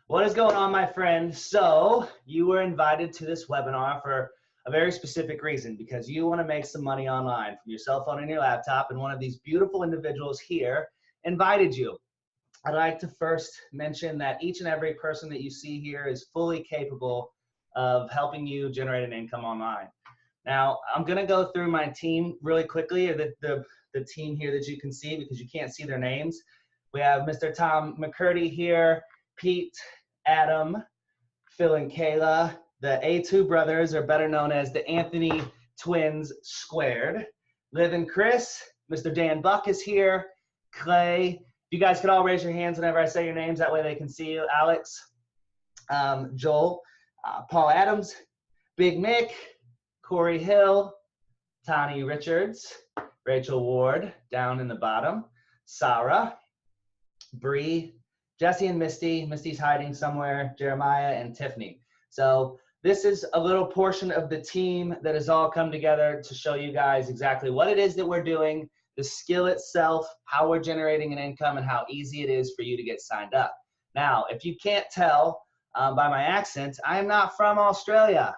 What is going on, my friend? So you were invited to this webinar for a very specific reason, because you want to make some money online from your cell phone and your laptop, and one of these beautiful individuals here invited you. I'd like to first mention that each and every person that you see here is fully capable of helping you generate an income online. Now, I'm going to go through my team really quickly, the team here that you can see, because you can't see their names. We have Mr. Tom McCurdy here, Pete, Adam, Phil, and Kayla. The A2 brothers are better known as the Anthony Twins Squared. Liv and Chris, Mr. Dan Buck is here, Clay. You guys could all raise your hands whenever I say your names. That way they can see you. Alex, Joel, Paul Adams, Big Mick, Corey Hill, Tani Richards, Rachel Ward down in the bottom, Sarah, Bree, Jesse and Misty. Misty's hiding somewhere, Jeremiah, and Tiffany. So this is a little portion of the team that has all come together to show you guys exactly what it is that we're doing, the skill itself, how we're generating an income, and how easy it is for you to get signed up. Now, if you can't tell by my accent, I am not from Australia.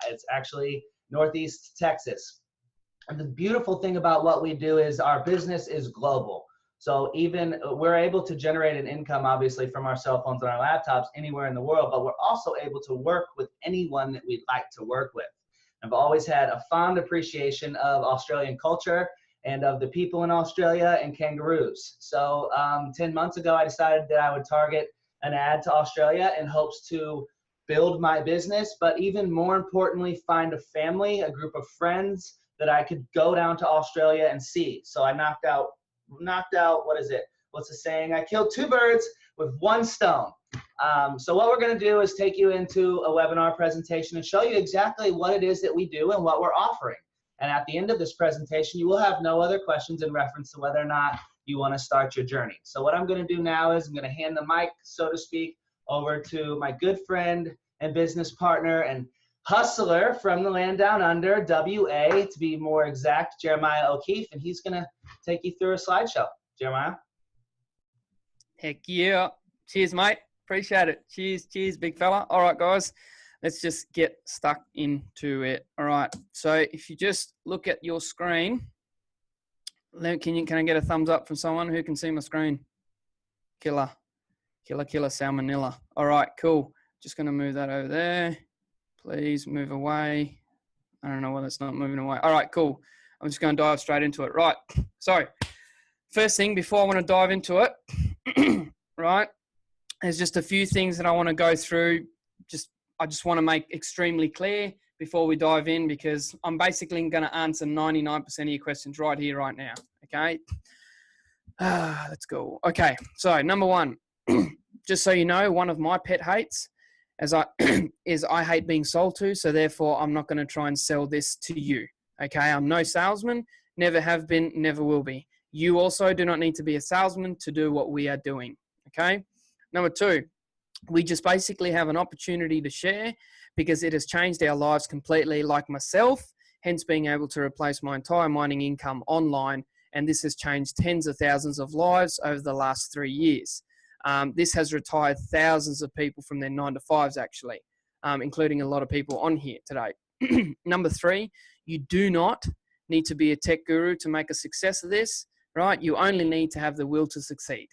It's actually Northeast Texas. And the beautiful thing about what we do is our business is global. So even we're able to generate an income, obviously, from our cell phones and our laptops anywhere in the world, but we're also able to work with anyone that we'd like to work with. I've always had a fond appreciation of Australian culture and of the people in Australia and kangaroos. So 10 months ago, I decided that I would target an ad to Australia in hopes to build my business, but even more importantly, find a family, a group of friends that I could go down to Australia and see. So I knocked out, what is it? What's the saying? I killed two birds with one stone. So what we're going to do is take you into a webinar presentation and show you exactly what it is that we do and what we're offering. And at the end of this presentation, you will have no other questions in reference to whether or not you want to start your journey. So what I'm going to do now is I'm going to hand the mic, so to speak, over to my good friend and business partner and hustler from the land down under, WA, to be more exact, Jeremiah O'Keefe, and he's going to take you through a slideshow. Jeremiah? Heck yeah. Cheers, mate. Appreciate it. Cheers, big fella. All right, guys, let's just get stuck into it. All right, so if you just look at your screen, can I get a thumbs up from someone who can see my screen? Killer, salmonella. All right, cool. Just going to move that over there. Please move away. I don't know why that's not moving away. All right, cool. I'm just going to dive straight into it. Right. So first thing, before I want to dive into it, right, there's just a few things that I want to go through. I just want to make extremely clear before we dive in, because I'm basically going to answer 99% of your questions right here, right now. Okay. Let's go. Okay. So number one, just so you know, one of my pet hates is I hate being sold to, so therefore I'm not going to try and sell this to you. Okay, I'm no salesman, never have been, never will be. You also do not need to be a salesman to do what we are doing. Okay, number two, we just basically have an opportunity to share because it has changed our lives completely, like myself, hence being able to replace my entire mining income online, and this has changed tens of thousands of lives over the last 3 years. This has retired thousands of people from their 9-to-5s, actually, including a lot of people on here today. Number three, you do not need to be a tech guru to make a success of this, right? You only need to have the will to succeed.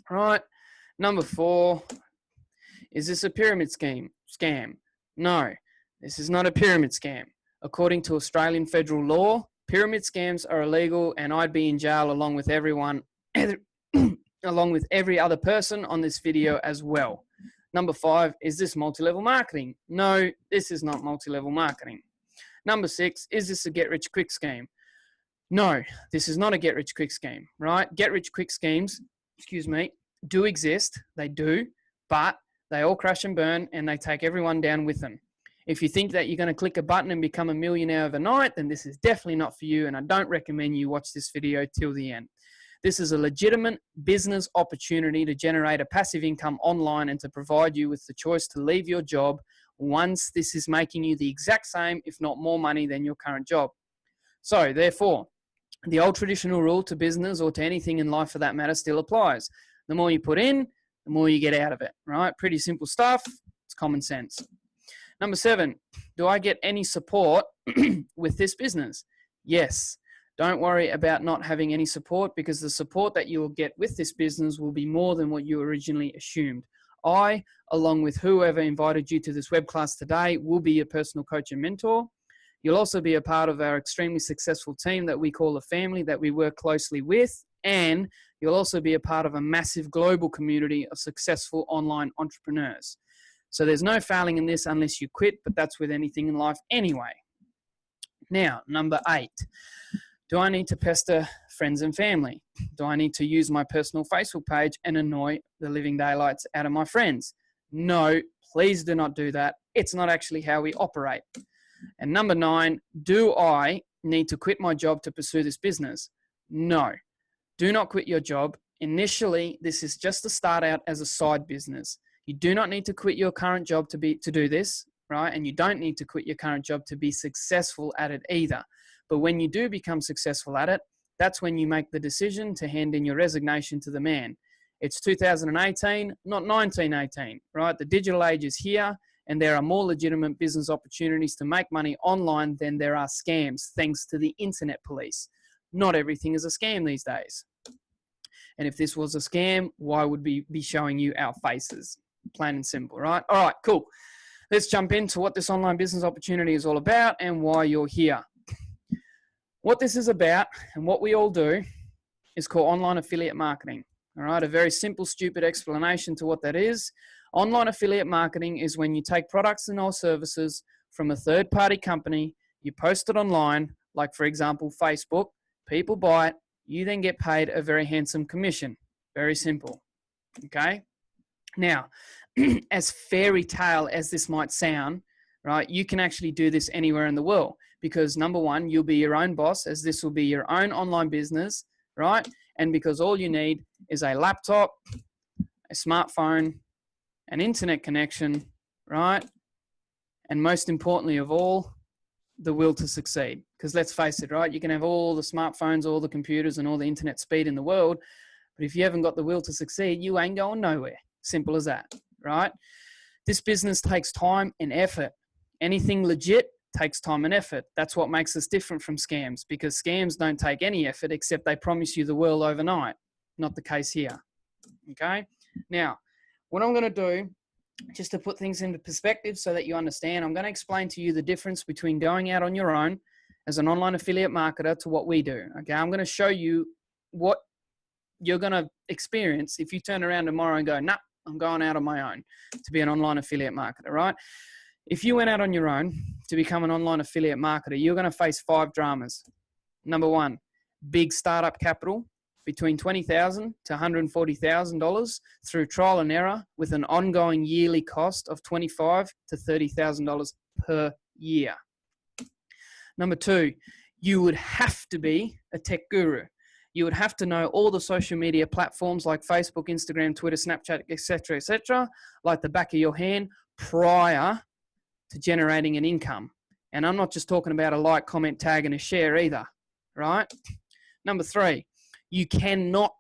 Right. Number four, is this a pyramid scam? No, this is not a pyramid scam. According to Australian federal law, pyramid scams are illegal, and I'd be in jail along with everyone along with every other person on this video as well. Number five, is this multi-level marketing? No, this is not multi-level marketing. Number six, is this a get-rich-quick scheme? No, this is not a get-rich-quick scheme, right? Get-rich-quick schemes, do exist. They do, but they all crash and burn, and they take everyone down with them. If you think that you're going to click a button and become a millionaire overnight, then this is definitely not for you, and I don't recommend you watch this video till the end. This is a legitimate business opportunity to generate a passive income online and to provide you with the choice to leave your job once this is making you the exact same, if not more money than your current job. So therefore, the old traditional rule to business or to anything in life for that matter still applies. The more you put in, the more you get out of it, right? Pretty simple stuff. It's common sense. Number 7, do I get any support with this business? Yes. Don't worry about not having any support, because the support that you will get with this business will be more than what you originally assumed. I, along with whoever invited you to this web class today, will be your personal coach and mentor. You'll also be a part of our extremely successful team that we call a family, that we work closely with, and you'll also be a part of a massive global community of successful online entrepreneurs. So there's no failing in this unless you quit, but that's with anything in life anyway. Now, number 8. Do I need to pester friends and family? Do I need to use my personal Facebook page and annoy the living daylights out of my friends? No, please do not do that. It's not actually how we operate. And number 9, do I need to quit my job to pursue this business? No, do not quit your job. Initially, this is just to start out as a side business. You do not need to quit your current job to do this, right? And you don't need to quit your current job to be successful at it either. But when you do become successful at it, that's when you make the decision to hand in your resignation to the man. It's 2018, not 1918, right? The digital age is here, and there are more legitimate business opportunities to make money online than there are scams, thanks to the internet police. Not everything is a scam these days. And if this was a scam, why would we be showing you our faces? Plain and simple, right? All right, cool. Let's jump into what this online business opportunity is all about and why you're here. What this is about, and what we all do, is called online affiliate marketing. All right, a very simple, stupid explanation to what that is. Online affiliate marketing is when you take products and or services from a third-party company, you post it online, like for example, Facebook, people buy it, you then get paid a very handsome commission. Very simple, okay? Now, as fairy tale as this might sound, right, you can actually do this anywhere in the world. Because number 1, you'll be your own boss, as this will be your own online business, right? And because all you need is a laptop, a smartphone, an internet connection, right? And most importantly of all, the will to succeed. Because let's face it, right? You can have all the smartphones, all the computers, and all the internet speed in the world, but if you haven't got the will to succeed, you ain't going nowhere. Simple as that, right? This business takes time and effort. Anything legit takes time and effort. That's what makes us different from scams, because scams don't take any effort except they promise you the world overnight. Not the case here. Okay? Now, what I'm going to do, just to put things into perspective so that you understand, I'm going to explain to you the difference between going out on your own as an online affiliate marketer to what we do. Okay? I'm going to show you what you're going to experience if you turn around tomorrow and go, nah, I'm going out on my own to be an online affiliate marketer, right? If you went out on your own to become an online affiliate marketer, you're going to face 5 dramas. Number 1, big startup capital between $20,000 to $140,000 through trial and error, with an ongoing yearly cost of $25,000 to $30,000 per year. Number 2, you would have to be a tech guru. You would have to know all the social media platforms like Facebook, Instagram, Twitter, Snapchat, etc., like the back of your hand prior to generating an income. And I'm not just talking about a like, comment, tag, and a share either, right? Number 3, you cannot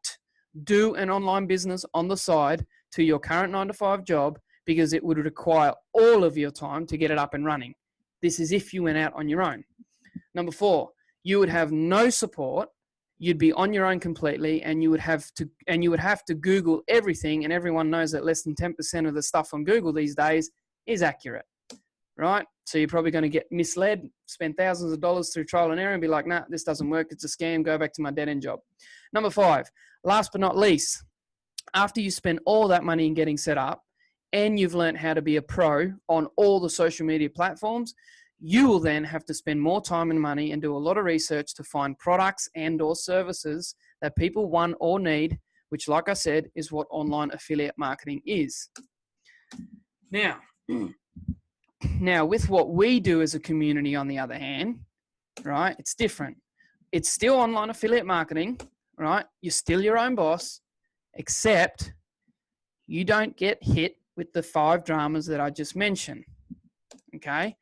do an online business on the side to your current 9-to-5 job, because it would require all of your time to get it up and running. This is if you went out on your own. Number 4, you would have no support. You'd be on your own completely, and you would have to Google everything, and everyone knows that less than 10% of the stuff on Google these days is accurate. Right? So you're probably going to get misled, spend thousands of dollars through trial and error and be like, nah, this doesn't work. It's a scam. Go back to my dead-end job. Number 5, last but not least, after you spend all that money in getting set up and you've learned how to be a pro on all the social media platforms, you will then have to spend more time and money and do a lot of research to find products and or services that people want or need, which, like I said, is what online affiliate marketing is. Now, with what we do as a community, on the other hand, right, it's different. It's still online affiliate marketing, right? You're still your own boss, except you don't get hit with the 5 dramas that I just mentioned, okay?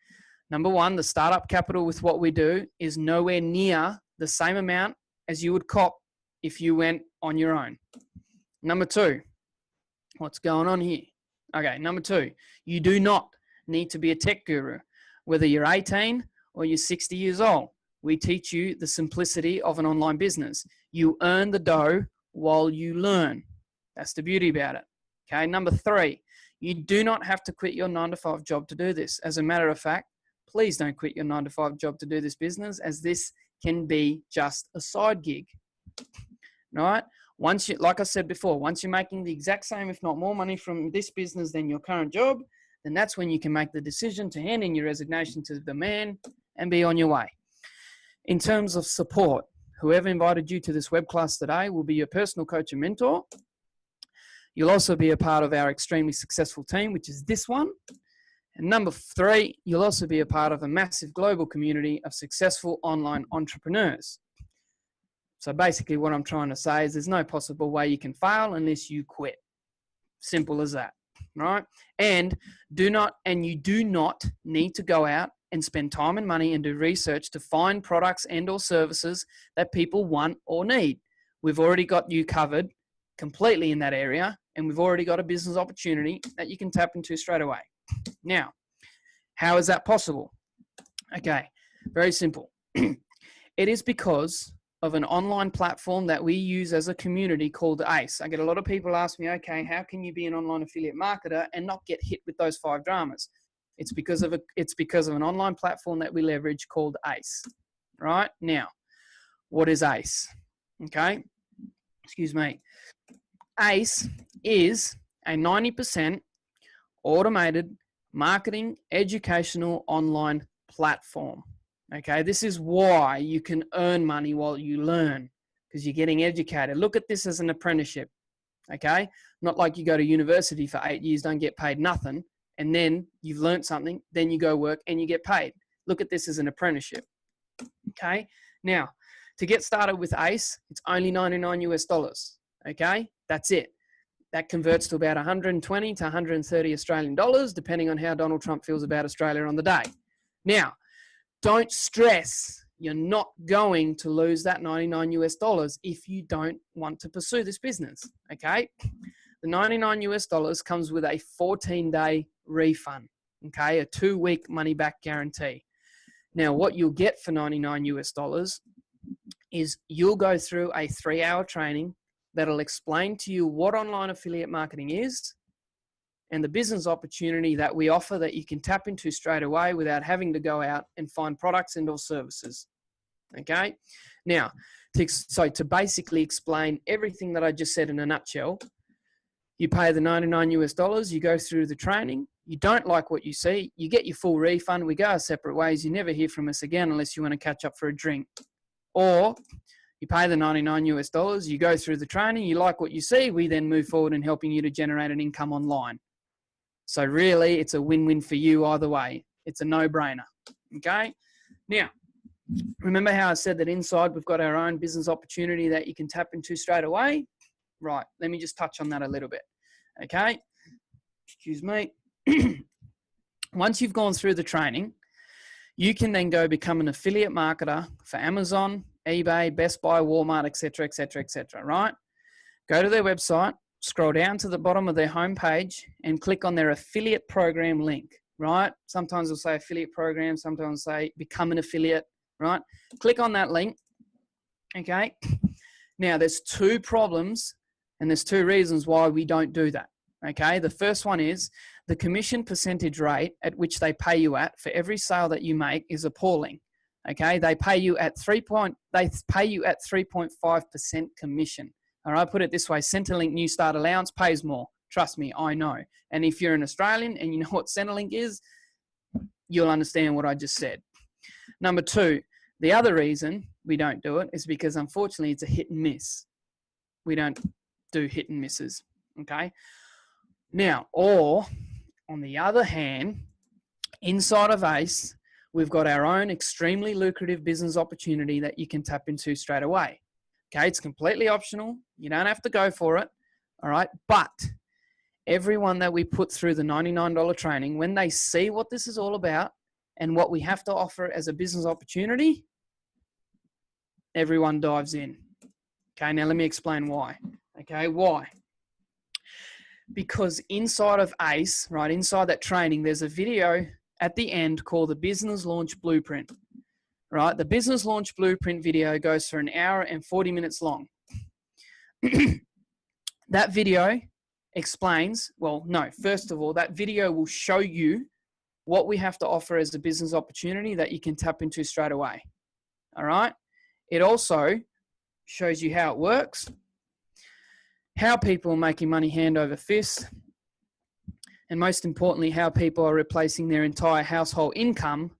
Number 1, the startup capital with what we do is nowhere near the same amount as you would cop if you went on your own. Number 2, What's going on here? Okay, number 2, you do not need to be a tech guru, whether you're 18 or you're 60 years old. We teach you the simplicity of an online business. You earn the dough while you learn. That's the beauty about it. Okay, number 3, you do not have to quit your 9-to-5 job to do this. As a matter of fact, please don't quit your 9-to-5 job to do this business, as this can be just a side gig. All right? Once you, like I said before, once you're making the exact same, if not more money from this business than your current job, then that's when you can make the decision to hand in your resignation to the man and be on your way. In terms of support, whoever invited you to this web class today will be your personal coach and mentor. You'll also be a part of our extremely successful team, which is this one. And number 3, you'll also be a part of a massive global community of successful online entrepreneurs. So basically what I'm trying to say is there's no possible way you can fail unless you quit. Simple as that, right? And you do not need to go out and spend time and money and do research to find products and or services that people want or need. We've already got you covered completely in that area, and we've already got a business opportunity that you can tap into straight away. Now, how is that possible? Okay, very simple. It is because of an online platform that we use as a community called ACE. I get a lot of people ask me, okay, how can you be an online affiliate marketer and not get hit with those 5 dramas? It's because of an online platform that we leverage called ACE. Right? Now, what is ACE? Okay, excuse me. ACE is a 90% automated marketing educational online platform. Okay, this is why you can earn money while you learn, because you're getting educated. Look at this as an apprenticeship. Okay, not like you go to university for 8 years, don't get paid nothing, and then you've learned something, then you go work and you get paid. Look at this as an apprenticeship. Okay, now to get started with ACE, it's only $99 US. Okay, that's it. That converts to about 120 to 130 Australian dollars, depending on how Donald Trump feels about Australia on the day. Now, don't stress. You're not going to lose that $99 US if you don't want to pursue this business. Okay, the $99 US comes with a 14-day refund. Okay, a 2-week money back guarantee. Now, what you'll get for $99 US is you'll go through a 3-hour training that'll explain to you what online affiliate marketing is and the business opportunity that we offer that you can tap into straight away without having to go out and find products and or services. Okay. Now, to basically explain everything that I just said in a nutshell, you pay the $99 US, you go through the training, you don't like what you see, you get your full refund, we go our separate ways, you never hear from us again unless you want to catch up for a drink. Or you pay the $99 US, you go through the training, you like what you see, we then move forward in helping you to generate an income online. So really, it's a win-win for you either way. It's a no-brainer, okay? Now, remember how I said that inside we've got our own business opportunity that you can tap into straight away? Right, let me just touch on that a little bit, okay? Excuse me. Once you've gone through the training, you can then go become an affiliate marketer for Amazon, eBay, Best Buy, Walmart, etc., etc., etc., right? Go to their website, scroll down to the bottom of their homepage and click on their affiliate program link, right? Sometimes it'll say affiliate program, sometimes it'll say become an affiliate, right? Click on that link, okay? Now, there's 2 problems and there's 2 reasons why we don't do that, okay? The first one is the commission percentage rate at which they pay you at for every sale that you make is appalling, okay? They pay you at 3.5% commission. All right, put it this way, Centrelink New Start Allowance pays more. Trust me, I know. And if you're an Australian and you know what Centrelink is, you'll understand what I just said. Number 2, the other reason we don't do it is because unfortunately it's a hit and miss. We don't do hit and misses, okay? Now, or on the other hand, inside of ACE, we've got our own extremely lucrative business opportunity that you can tap into straight away. Okay, it's completely optional. You don't have to go for it, all right? But everyone that we put through the $99 training, when they see what this is all about and what we have to offer as a business opportunity, everyone dives in. Okay, now let me explain why. Okay, why? Because inside of ACE, right, inside that training, there's a video at the end called the Business Launch Blueprint, right? The Business Launch Blueprint video goes for an hour and 40 minutes long. That video explains, well, no, first of all, that video will show you what we have to offer as a business opportunity that you can tap into straight away. All right. It also shows you how it works, how people are making money hand over fist, and most importantly, how people are replacing their entire household income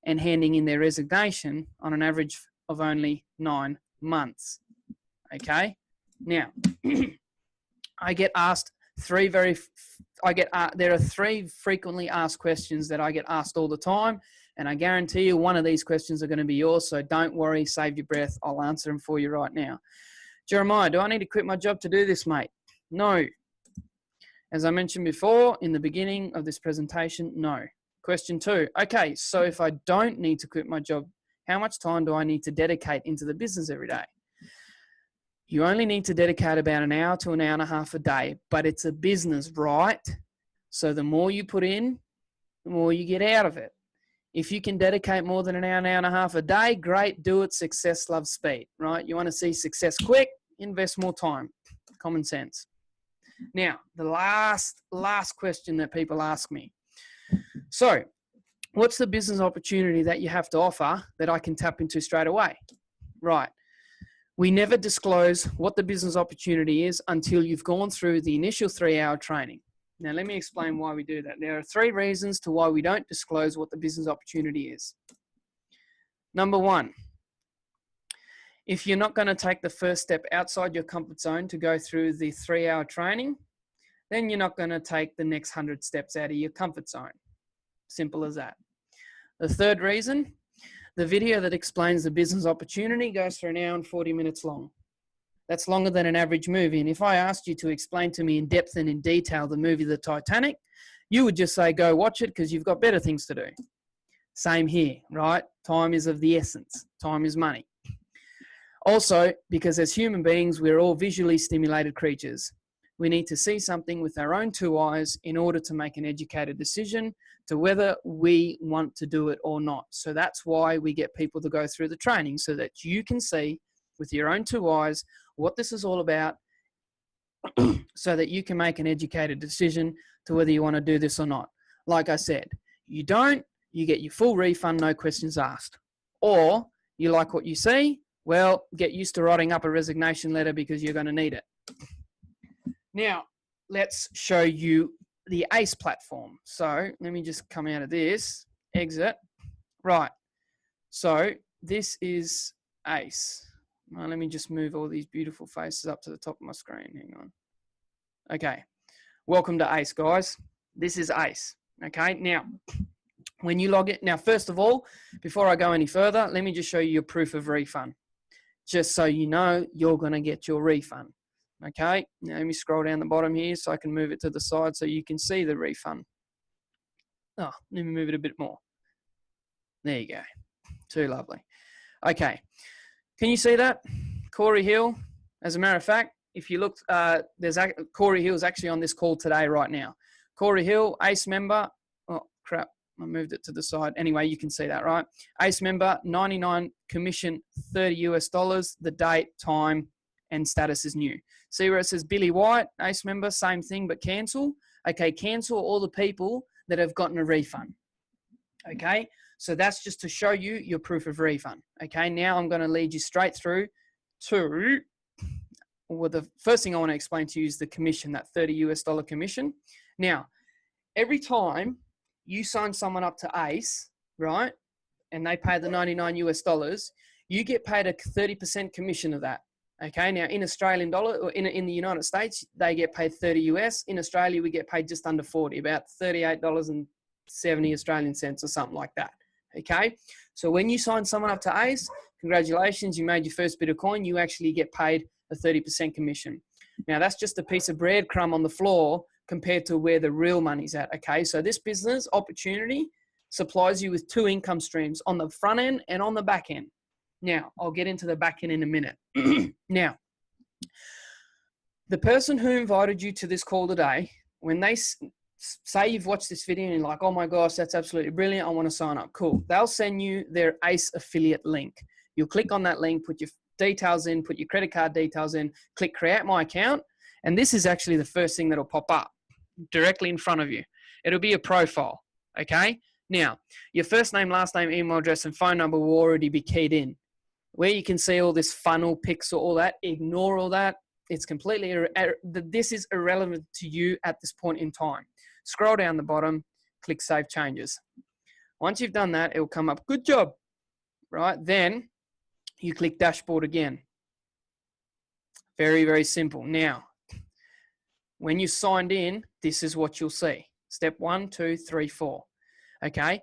and handing in their resignation on an average of only 9 months. Okay. Now, I get asked there are three frequently asked questions that I get asked all the time, and I guarantee you one of these questions are going to be yours, so don't worry, save your breath. I'll answer them for you right now. Jeremiah, do I need to quit my job to do this, mate? No. As I mentioned before in the beginning of this presentation, no. Question 2, okay, so if I don't need to quit my job, how much time do I need to dedicate into the business every day? You only need to dedicate about an hour to an hour and a half a day, but it's a business, right? So the more you put in, the more you get out of it. If you can dedicate more than an hour and a half a day, great, do it. Success loves speed, right? You want to see success quick, invest more time. Common sense. Now, the last question that people ask me. So, what's the business opportunity that you have to offer that I can tap into straight away? Right. We never disclose what the business opportunity is until you've gone through the initial 3-hour training. Now, let me explain why we do that. There are 3 reasons to why we don't disclose what the business opportunity is. Number 1, if you're not going to take the first step outside your comfort zone to go through the 3-hour training, then you're not going to take the next 100 steps out of your comfort zone. Simple as that. The 3rd reason, the video that explains the business opportunity goes for an hour and 40 minutes long. That's longer than an average movie. And if I asked you to explain to me in depth and in detail the movie The Titanic, you would just say, go watch it because you've got better things to do. Same here, right? Time is of the essence. Time is money. Also, because as human beings, we're all visually stimulated creatures. We need to see something with our own 2 eyes in order to make an educated decision to whether we want to do it or not. So that's why we get people to go through the training so that you can see with your own 2 eyes what this is all about so that you can make an educated decision to whether you want to do this or not. Like I said, you don't, you get your full refund, no questions asked. Or you like what you see, well, get used to writing up a resignation letter because you're going to need it. Now, let's show you the ACE platform. So let me just come out of this, exit. Right. So this is ACE. Well, let me just move all these beautiful faces up to the top of my screen. Hang on. Okay. Welcome to ACE, guys. This is ACE. Okay. Now, when you log in, now, first of all, before I go any further, let me just show you your proof of refund, just so you know you're going to get your refund. Okay, now let me scroll down the bottom here so I can move it to the side so you can see the refund. Oh, let me move it a bit more. There you go. Too lovely. Okay, can you see that? Corey Hill, as a matter of fact, if you look, Corey Hill is actually on this call today right now. Corey Hill, ACE member. Oh, crap. I moved it to the side. Anyway, you can see that, right? ACE member, 99 commission, $30 US, the date, time, and status is new. See where it says Billy White, ACE member, same thing, but cancel. Okay, cancel all the people that have gotten a refund. Okay, so that's just to show you your proof of refund. Okay, now I'm going to lead you straight through to, well, the first thing I want to explain to you is the commission, that $30 US commission. Now, every time you sign someone up to ACE, right, and they pay the $99 US, you get paid a 30% commission of that. Okay, now in Australian dollar, or in the United States, they get paid 30 US. In Australia, we get paid just under 40, about $38.70 Australian cents or something like that. Okay, so when you sign someone up to ACE, congratulations, you made your first bit of coin. You actually get paid a 30% commission. Now that's just a piece of breadcrumb on the floor compared to where the real money's at. Okay, so this business opportunity supplies you with 2 income streams on the front end and on the back end. Now, I'll get into the back end in a minute. Now, the person who invited you to this call today, when they say you've watched this video and you're like, oh my gosh, that's absolutely brilliant, I want to sign up. Cool. They'll send you their ACE affiliate link. You'll click on that link, put your details in, put your credit card details in, click create my account. And this is actually the first thing that'll pop up directly in front of you. It'll be a profile. Okay. Now, your first name, last name, email address, and phone number will already be keyed in. Where you can see all this funnel pics or all that, ignore all that. It's completely, this is irrelevant to you at this point in time. Scroll down the bottom, click Save Changes. Once you've done that, it will come up, good job, right? Then you click Dashboard again. Very, very simple. Now, when you signed in, this is what you'll see. Step 1, 2, 3, 4. Okay.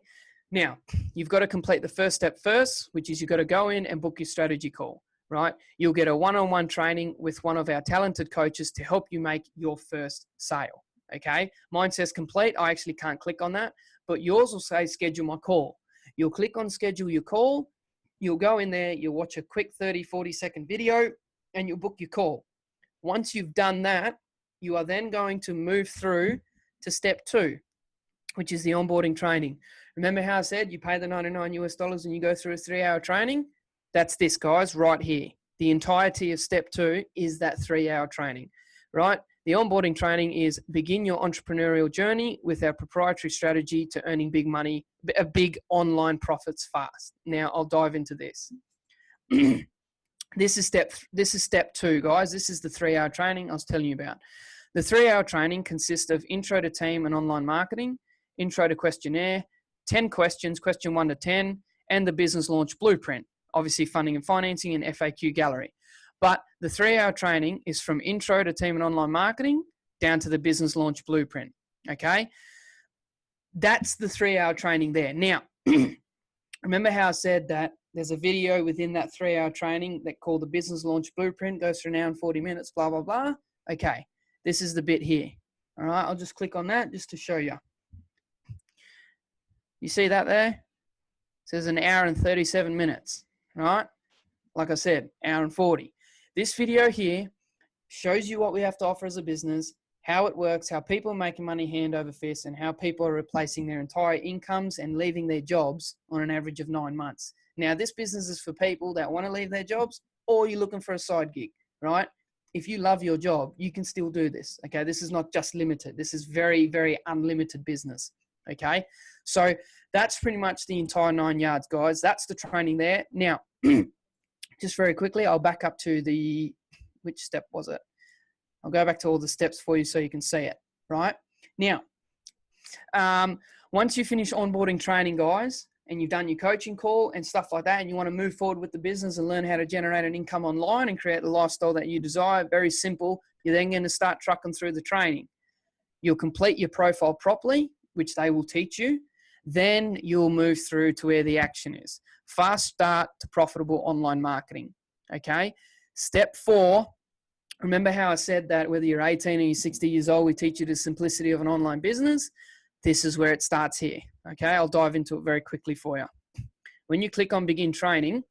Now, you've got to complete the first step first, which is you've got to go in and book your strategy call, right? You'll get a one-on-one training with one of our talented coaches to help you make your first sale. Okay. Mine says complete. I actually can't click on that, but yours will say schedule my call. You'll click on schedule your call. You'll go in there. You'll watch a quick 30, 40-second video and you'll book your call. Once you've done that, you are then going to move through to step 2, which is the onboarding training. Remember how I said you pay the $99 US and you go through a 3-hour training? That's this, guys, right here. The entirety of step 2 is that 3-hour training, right? The onboarding training is begin your entrepreneurial journey with our proprietary strategy to earning big money, big online profits fast. Now I'll dive into this. This is step 2, guys. This is the 3-hour training I was telling you about. The 3-hour training consists of intro to team and online marketing, intro to questionnaire, 10 questions, question 1 to 10, and the business launch blueprint, obviously funding and financing and FAQ gallery. But the 3-hour training is from intro to team and online marketing down to the business launch blueprint. Okay. That's the 3-hour training there. Now, remember how I said that there's a video within that 3-hour training that called the business launch blueprint, goes for an hour and 40 minutes, blah, blah, blah. Okay. This is the bit here. All right. I'll just click on that just to show you. You see that there? It says an hour and 37 minutes, right? Like I said, hour and 40. This video here shows you what we have to offer as a business, how it works, how people are making money hand over fist, and how people are replacing their entire incomes and leaving their jobs on an average of 9 months. Now, this business is for people that want to leave their jobs or you're looking for a side gig, right? If you love your job, you can still do this, okay? This is not just limited. This is very, very unlimited business, okay? So that's pretty much the entire 9 yards, guys. That's the training there. Now, just very quickly, I'll back up to which step was it? I'll go back to all the steps for you so you can see it, right? Now, once you finish onboarding training, guys, and you've done your coaching call and stuff like that, and you want to move forward with the business and learn how to generate an income online and create the lifestyle that you desire, very simple. You're then going to start trucking through the training. You'll complete your profile properly, which they will teach you. Then you'll move through to where the action is. Fast start to profitable online marketing. Okay. Step 4. Remember how I said that whether you're 18 or you're 60 years old, we teach you the simplicity of an online business. This is where it starts here. Okay. I'll dive into it very quickly for you. When you click on begin training,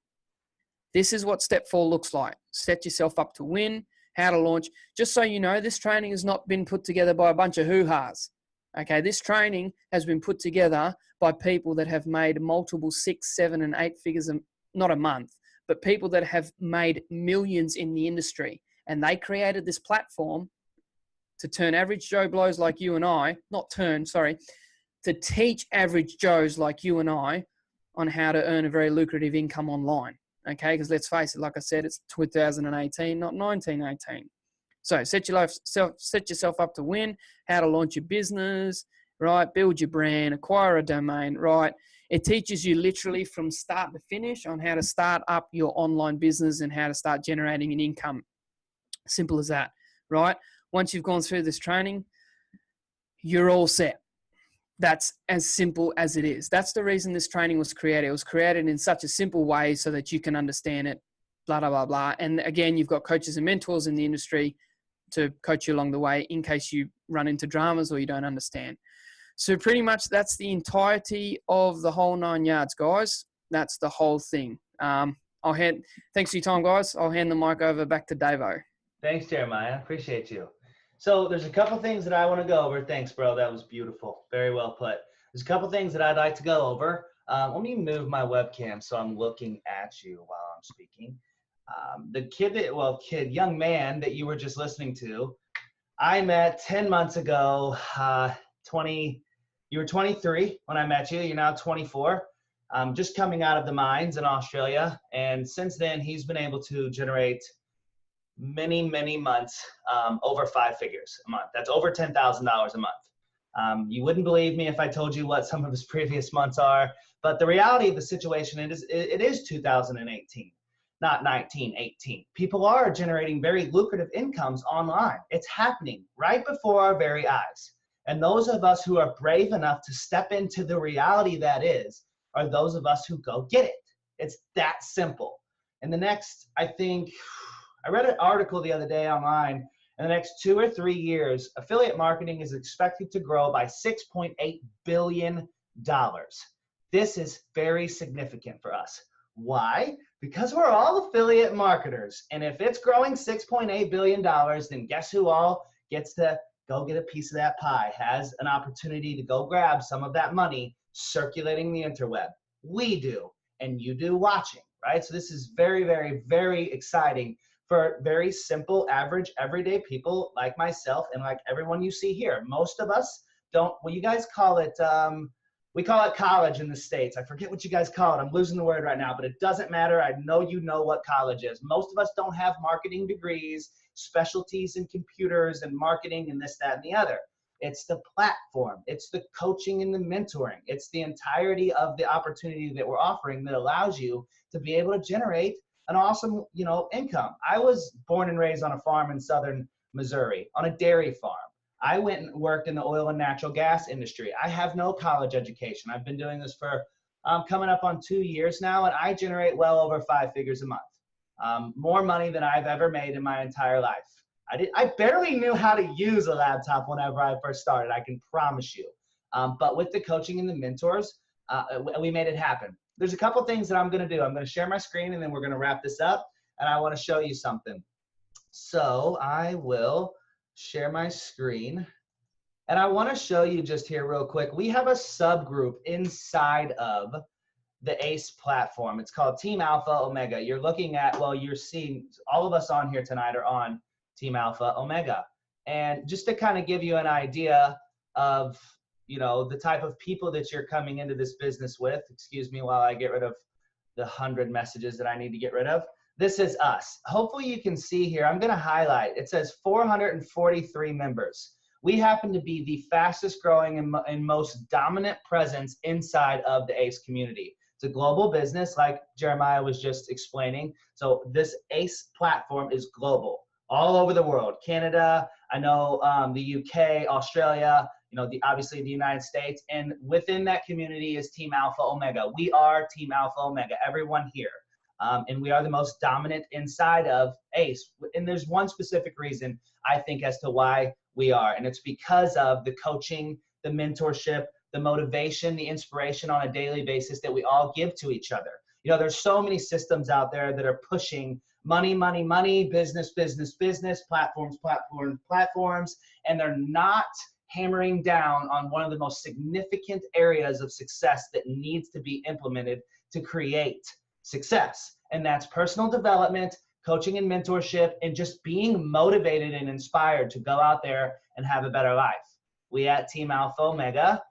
this is what step 4 looks like. Set yourself up to win, how to launch. Just so you know, this training has not been put together by a bunch of hoo-has. Okay, this training has been put together by people that have made multiple 6, 7, and 8 figures, not a month, but people that have made millions in the industry. And they created this platform to turn average Joe Blows like you and I, to teach average Joes like you and I on how to earn a very lucrative income online. Okay, because let's face it, like I said, it's 2018, not 1918. So set yourself up to win, how to launch your business, right? Build your brand, acquire a domain, right? It teaches you literally from start to finish on how to start up your online business and how to start generating an income. Simple as that, right? Once you've gone through this training, you're all set. That's as simple as it is. That's the reason this training was created. It was created in such a simple way so that you can understand it, blah, blah, blah, blah. And again, you've got coaches and mentors in the industry to coach you along the way in case you run into dramas or you don't understand. So pretty much that's the entirety of the whole 9 yards, guys. That's the whole thing. Thanks for your time, guys. I'll hand the mic over back to Davo. Thanks, Jeremiah. Appreciate you. So there's a couple things that I want to go over. Thanks, bro. That was beautiful. Very well put. There's a couple things that I'd like to go over. Let me move my webcam so I'm looking at you while I'm speaking. The young man that you were just listening to, I met 10 months ago. You were 23 when I met you. You're now 24. Just coming out of the mines in Australia. And since then, he's been able to generate many months over 5 figures a month. That's over $10,000 a month. You wouldn't believe me if I told you what some of his previous months are, but the reality of the situation it is 2018, not 1918. People are generating very lucrative incomes online. It's happening right before our very eyes. And those of us who are brave enough to step into the reality that is, are those of us who go get it. It's that simple. And the next, I read an article the other day online. In the next 2 or 3 years, affiliate marketing is expected to grow by $6.8 billion. This is very significant for us. Why? Because we're all affiliate marketers. And if it's growing $6.8 billion, then guess who all gets to go get a piece of that pie, has an opportunity to go grab some of that money circulating the interweb? We do, and you do watching, right? So this is very exciting for very simple, average, everyday people like myself and like everyone you see here. Most of us don't, well, you guys call it, we call it college in the States. I forget what you guys call it. I'm losing the word right now, but it doesn't matter. I know you know what college is. Most of us don't have marketing degrees, specialties in computers and marketing and this, that, and the other. It's the platform. It's the coaching and the mentoring. It's the entirety of the opportunity that we're offering that allows you to be able to generate an awesome, income. I was born and raised on a farm in southern Missouri, on a dairy farm. I went and worked in the oil and natural gas industry. I have no college education. I've been doing this for coming up on 2 years now, and I generate well over 5 figures a month. More money than I've ever made in my entire life. I barely knew how to use a laptop whenever I first started, I can promise you. But with the coaching and the mentors, we made it happen. There's a couple things that I'm going to do. I'm going to share my screen, and then we're going to wrap this up, and I want to show you something. So I will share my screen, and I want to show you just here real quick. We have a subgroup inside of the ACE platform. It's called Team Alpha Omega. You're looking at, well, you're seeing all of us on here tonight are on Team Alpha Omega. And just to kind of give you an idea of, the type of people that you're coming into this business with, excuse me while I get rid of the 100 messages that I need to get rid of. This is us. Hopefully you can see here, I'm going to highlight, it says 443 members. We happen to be the fastest growing and most dominant presence inside of the ACE community. It's a global business like Jeremiah was just explaining. So this ACE platform is global, all over the world. Canada, I know the UK, Australia, obviously the United States, and within that community is Team Alpha Omega. We are Team Alpha Omega, everyone here. And we are the most dominant inside of ACE. And there's one specific reason, I think, as to why we are. And it's because of the coaching, the mentorship, the motivation, the inspiration on a daily basis that we all give to each other. There's so many systems out there that are pushing money, business, platforms, and they're not hammering down on one of the most significant areas of success that needs to be implemented to create success. And that's personal development, coaching and mentorship, and just being motivated and inspired to go out there and have a better life. We at Team Alpha Omega,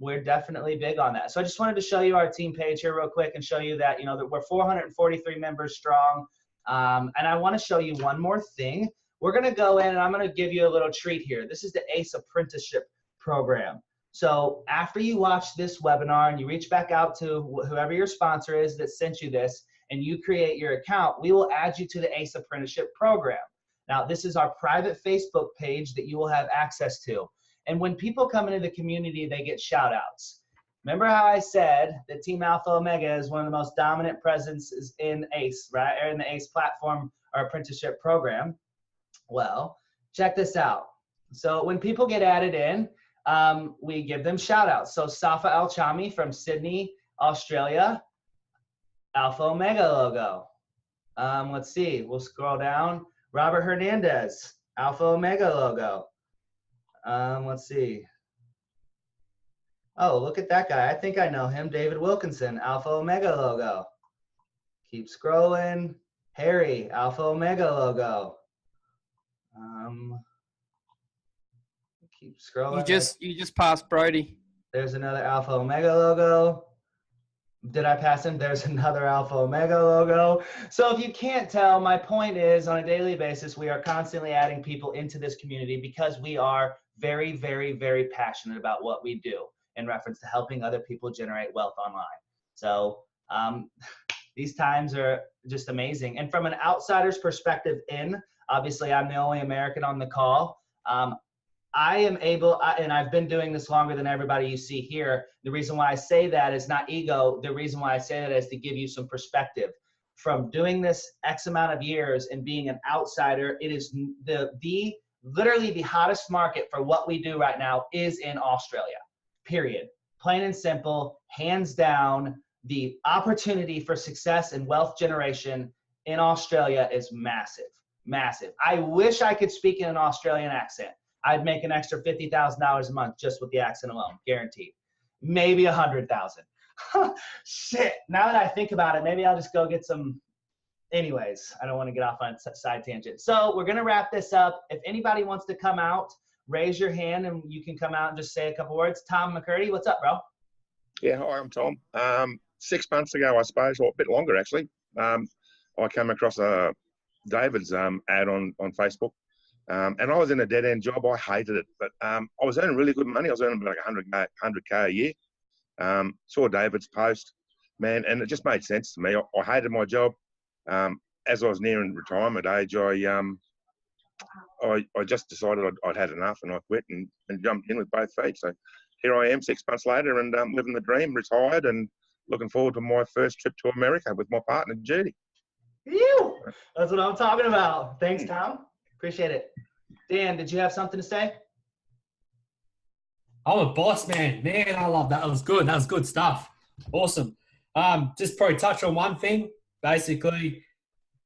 we're definitely big on that. So I just wanted to show you our team page here real quick and show you that, that we're 443 members strong. And I want to show you one more thing. We're going to go in and I'm going to give you a little treat here. This is the ACE apprenticeship program. So after you watch this webinar and you reach back out to whoever your sponsor is that sent you this and you create your account, we will add you to the ACE apprenticeship program. Now, this is our private Facebook page that you will have access to. And when people come into the community, they get shout outs. Remember how I said that Team Alpha Omega is one of the most dominant presences in ACE, right? Or in the ACE platform or apprenticeship program. Well, check this out. So when people get added in, we give them shout outs. So Safa Al Chami from Sydney, Australia, Alpha Omega logo. Let's see, we'll scroll down. Robert Hernandez, Alpha Omega logo. Let's see. Oh, look at that guy. I think I know him. David Wilkinson, Alpha Omega logo. Keep scrolling. Harry, Alpha Omega logo. Keep scrolling. You just passed Brody. There's another Alpha Omega logo. Did I pass him? There's another Alpha Omega logo. So if you can't tell, my point is on a daily basis, we are constantly adding people into this community because we are very, very, very passionate about what we do in reference to helping other people generate wealth online. So these times are just amazing. And from an outsider's perspective obviously I'm the only American on the call. I am able, and I've been doing this longer than everybody you see here. The reason why I say that is not ego. The reason why I say that is to give you some perspective. From doing this X amount of years and being an outsider, it is literally the hottest market for what we do right now is in Australia, period. Plain and simple, hands down, the opportunity for success and wealth generation in Australia is massive, massive. I wish I could speak in an Australian accent. I'd make an extra $50,000 a month just with the accent alone, guaranteed. Maybe 100,000. Shit. Now that I think about it, maybe I'll just go get some. Anyways, I don't want to get off on a side tangent. So we're gonna wrap this up. If anybody wants to come out, raise your hand and you can come out and just say a couple words. Tom McCurdy, what's up, bro? Yeah, hi, I'm Tom. 6 months ago, I suppose, or a bit longer actually, I came across David's ad on Facebook. And I was in a dead-end job. I hated it, but I was earning really good money. I was earning about 100K a year. Saw David's post, man, and it just made sense to me. I hated my job. As I was nearing retirement age, I just decided I'd had enough, and I quit and jumped in with both feet. So here I am 6 months later and living the dream, retired, and looking forward to my first trip to America with my partner, Judy. Ew, that's what I'm talking about. Thanks, Tom. Appreciate it. Dan, did you have something to say? I'm a boss, man. Man, I love that. That was good. That was good stuff. Awesome. Just probably touch on one thing. Basically,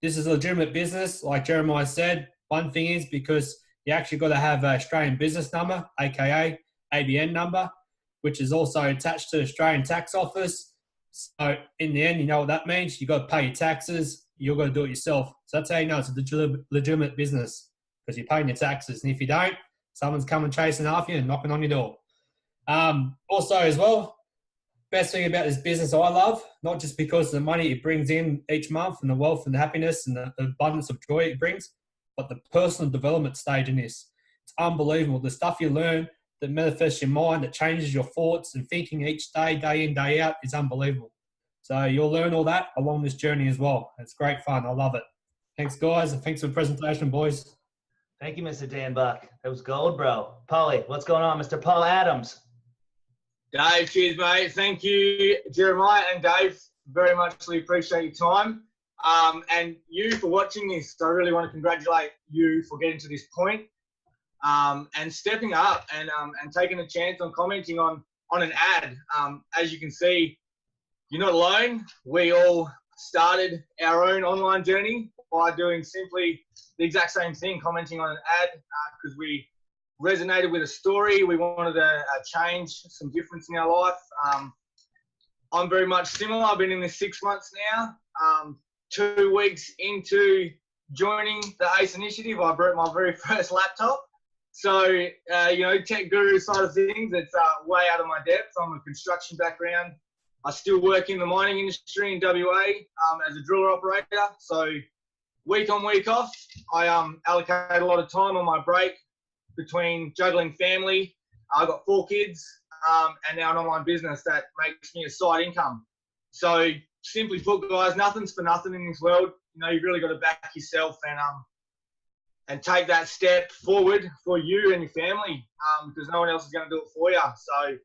this is a legitimate business. Like Jeremiah said, one thing is because you actually got to have an Australian business number, aka ABN number, which is also attached to the Australian tax office. So in the end, you know what that means. You got to pay your taxes. You're going to do it yourself. So that's how you know it's a legitimate business, because you're paying your taxes. And if you don't, someone's coming chasing after you and knocking on your door. Also as well, best thing about this business I love, not just because of the money it brings in each month and the wealth and the happiness and the abundance of joy it brings, but the personal development stage in this. It's unbelievable. The stuff you learn that manifests your mind, that changes your thoughts and thinking each day, day in, day out, is unbelievable. So you'll learn all that along this journey as well. It's great fun. I love it. Thanks, guys, and thanks for the presentation, boys. Thank you, Mr. Dan Buck. That was gold, bro. Paulie, what's going on? Mr. Paul Adams. Dave, cheers, mate. Thank you, Jeremiah and Dave. Very muchly appreciate your time. And you for watching this. So I really want to congratulate you for getting to this point and stepping up and taking a chance on commenting on an ad. As you can see, you're not alone. We all started our own online journey by doing simply the exact same thing, commenting on an ad because we resonated with a story. We wanted to change some difference in our life. I'm very much similar. I've been in this 6 months now. 2 weeks into joining the ACE initiative, I broke my very first laptop. So, tech guru side of things, it's way out of my depth. I'm a construction background. I still work in the mining industry in WA as a driller operator. So week on, week off, I allocate a lot of time on my break between juggling family. I've got 4 kids and now an online business that makes me a side income. So simply put, guys, nothing's for nothing in this world. You've really got to back yourself and take that step forward for you and your family because no one else is going to do it for you. So,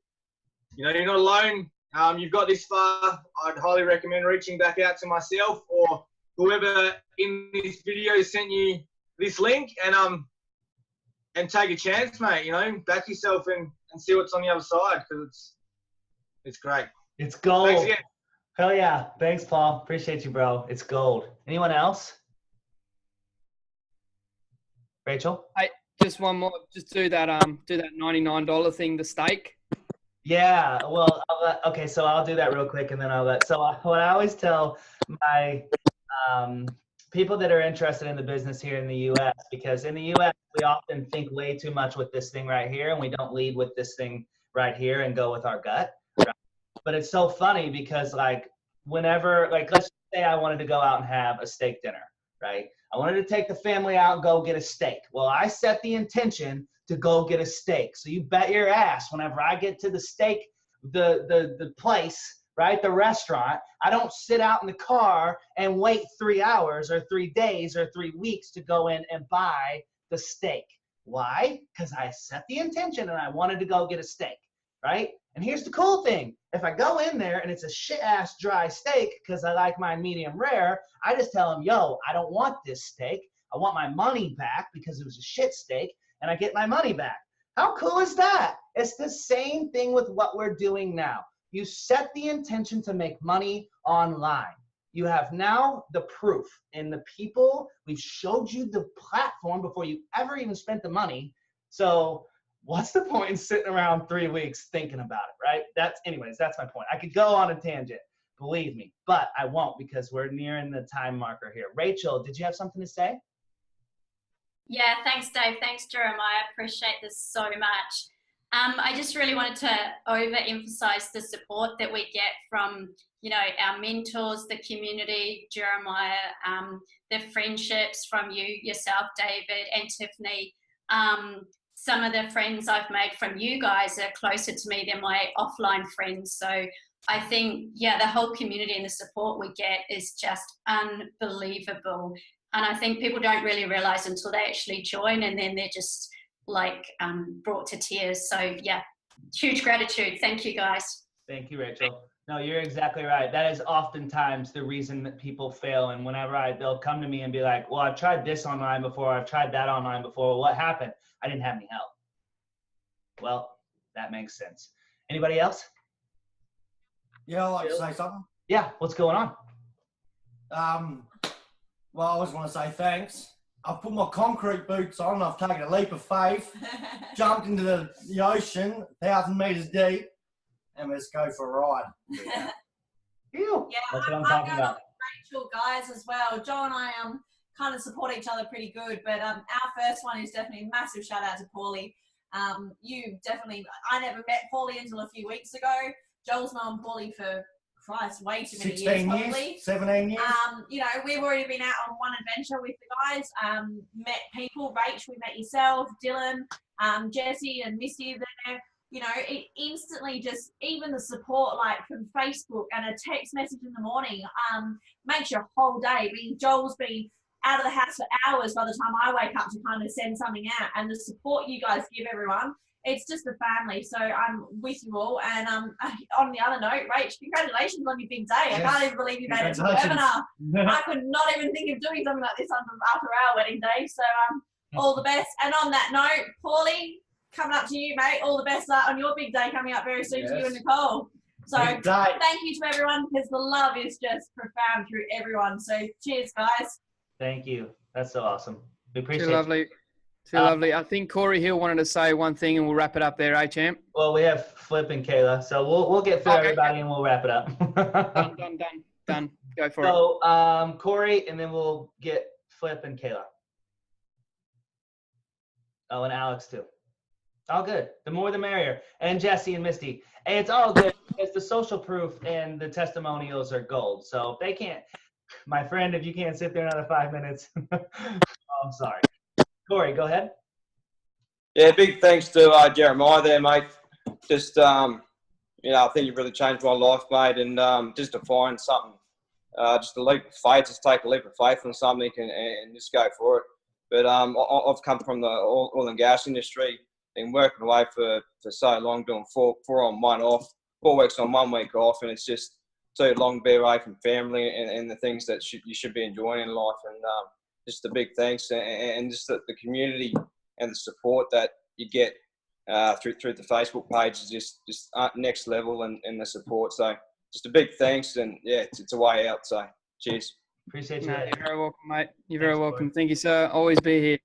you're not alone. You've got this far. I'd highly recommend reaching back out to myself or whoever in this video sent you this link and take a chance, mate. Back yourself and see what's on the other side because it's great. It's gold. Thanks again. Hell yeah. Thanks, Paul. Appreciate you, bro. It's gold. Anyone else? Rachel? Just one more. Just do that $99 thing, the steak. Yeah, well, okay, so I'll do that real quick and then what I always tell my people that are interested in the business here in the US, because in the US, we often think way too much with this thing right here, and we don't lead with this thing right here and go with our gut. Right? But it's so funny because whenever, let's say I wanted to go out and have a steak dinner, right? I wanted to take the family out and go get a steak. Well, I set the intention to go get a steak. So you bet your ass whenever I get to the steak, the place, right, the restaurant, I don't sit out in the car and wait 3 hours or 3 days or 3 weeks to go in and buy the steak. Why? Because I set the intention and I wanted to go get a steak, right? And here's the cool thing. If I go in there and it's a shit-ass dry steak because I like mine medium rare, I just tell them, yo, I don't want this steak. I want my money back because it was a shit steak, and I get my money back. How cool is that? It's the same thing with what we're doing now. You set the intention to make money online. You have now the proof in the people. We've showed you the platform before you ever even spent the money. So what's the point in sitting around 3 weeks thinking about it, right? That's my point. I could go on a tangent, believe me, but I won't because we're nearing the time marker here. Rachel, did you have something to say? Yeah, thanks, Dave. Thanks, Jeremiah. I appreciate this so much. I just really wanted to overemphasize the support that we get from, our mentors, the community, Jeremiah, the friendships from yourself, David, and Tiffany. Some of the friends I've made from you guys are closer to me than my offline friends. So I think, the whole community and the support we get is just unbelievable. And I think people don't really realize until they actually join, and then they're just brought to tears. So huge gratitude. Thank you, guys. Thank you, Rachel. No, you're exactly right. That is oftentimes the reason that people fail. And whenever they'll come to me and be like, well, I've tried this online before, I've tried that online before. What happened? I didn't have any help. Well, that makes sense. Anybody else? Yeah, I'd like to say something. Yeah, what's going on? Well, I just want to say thanks. I've put my concrete boots on. I've taken a leap of faith, jumped into the ocean, 1,000 meters deep, and let's go for a ride. Yeah, that's what I'm talking about. Rachel, guys, as well. Joe and I kind of support each other pretty good, but our first one is definitely a massive shout out to Paulie. I never met Paulie until a few weeks ago. Joel's known Paulie for way too many 16 years, probably. 17 years. We've already been out on one adventure with the guys, met people. Rach, we met yourself, Dylan, Jesse and Misty there. It instantly just, even the support from Facebook and a text message in the morning makes your whole day. Joel's been out of the house for hours by the time I wake up to kind of send something out, and the support you guys give everyone, it's just a family. So I'm with you all. And on the other note, Rach, congratulations on your big day. I can't even believe you made it to the webinar. I could not even think of doing something like this after our wedding day. So all the best. And on that note, Paulie, coming up to you, mate. All the best on your big day coming up very soon to you and Nicole. So thank you to everyone, because the love is just profound through everyone. So cheers, guys. Thank you. That's so awesome. We appreciate it. Too lovely. Too lovely. I think Corey Hill wanted to say one thing, and we'll wrap it up there, champ? Well, we have Flip and Kayla, so we'll get through everybody and we'll wrap it up. Done. Go for it. So Corey, and then we'll get Flip and Kayla. Oh, and Alex too. All good. The more the merrier. And Jesse and Misty. And it's all good because the social proof and the testimonials are gold. So if they can't, my friend, if you can't sit there another 5 minutes, I'm sorry. Corey, go ahead. Yeah, big thanks to Jeremiah there, mate. Just, I think you've really changed my life, mate. And just to find something, just a leap of faith, just take a leap of faith on something and just go for it. But I've come from the oil and gas industry, been working away for so long, doing four on, 1 off, 4 weeks on, 1 week off, and it's just too long to be away from family and the things that you should be enjoying in life. And just a big thanks, and just the community and the support that you get through the Facebook page is just next level, and the support. So just a big thanks, and it's a way out. So cheers. Appreciate you. You're very welcome, mate. You're very welcome. Thank you, sir. Always be here.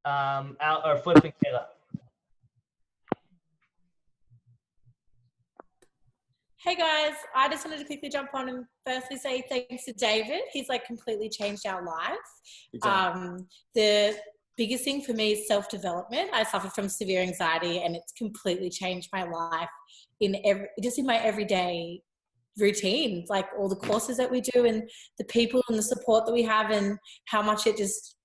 Al or Flip and Kayla. Hey guys, I just wanted to quickly jump on and firstly say thanks to David. He's like completely changed our lives. The biggest thing for me is self-development. I suffer from severe anxiety and it's completely changed my life in my everyday routine, like all the courses that we do and the people and the support that we have and how much it just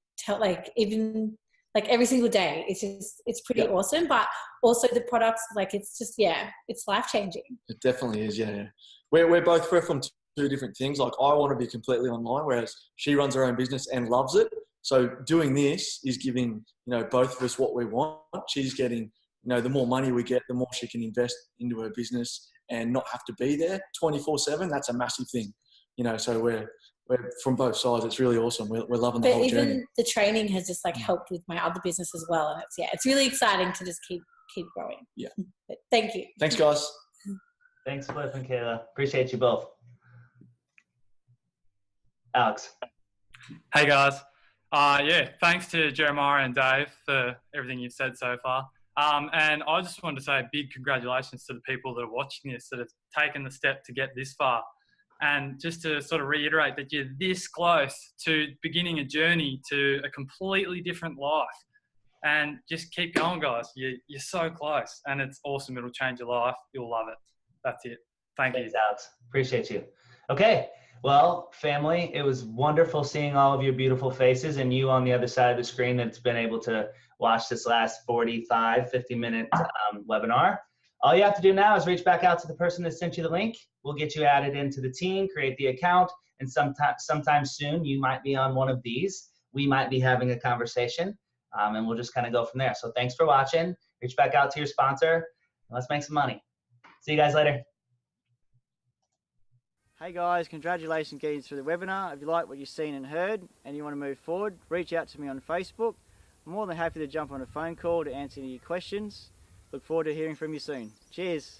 every single day. It's pretty awesome, but also the products, it's life-changing. It definitely is, yeah. We're both from two different things. Like, I want to be completely online, whereas she runs her own business and loves it. So doing this is giving, both of us what we want. She's getting, the more money we get, the more she can invest into her business and not have to be there 24/7. That's a massive thing, so we're from both sides. It's really awesome. We're loving the whole journey. But even the training has just helped with my other business as well. And it's really exciting to just keep growing. Yeah. But thank you. Thanks, guys. Thanks, Flip and Kayla. Appreciate you both. Alex. Hey, guys. Thanks to Jeremiah and Dave for everything you've said so far. And I just wanted to say a big congratulations to the people that are watching this, that have taken the step to get this far. And just to sort of reiterate that you're this close to beginning a journey to a completely different life. And just keep going, guys. You're so close. And it's awesome. It'll change your life. You'll love it. That's it. Thanks, Alex. Appreciate you. Okay. Well, family, it was wonderful seeing all of your beautiful faces and you on the other side of the screen that's been able to watch this last 50-minute webinar. All you have to do now is reach back out to the person that sent you the link. We'll get you added into the team, create the account, and sometime soon you might be on one of these. We might be having a conversation, and we'll just kind of go from there. So thanks for watching. Reach back out to your sponsor, and let's make some money. See you guys later. Hey guys, congratulations getting through the webinar. If you like what you've seen and heard and you want to move forward, reach out to me on Facebook. I'm more than happy to jump on a phone call to answer any questions. Look forward to hearing from you soon. Cheers.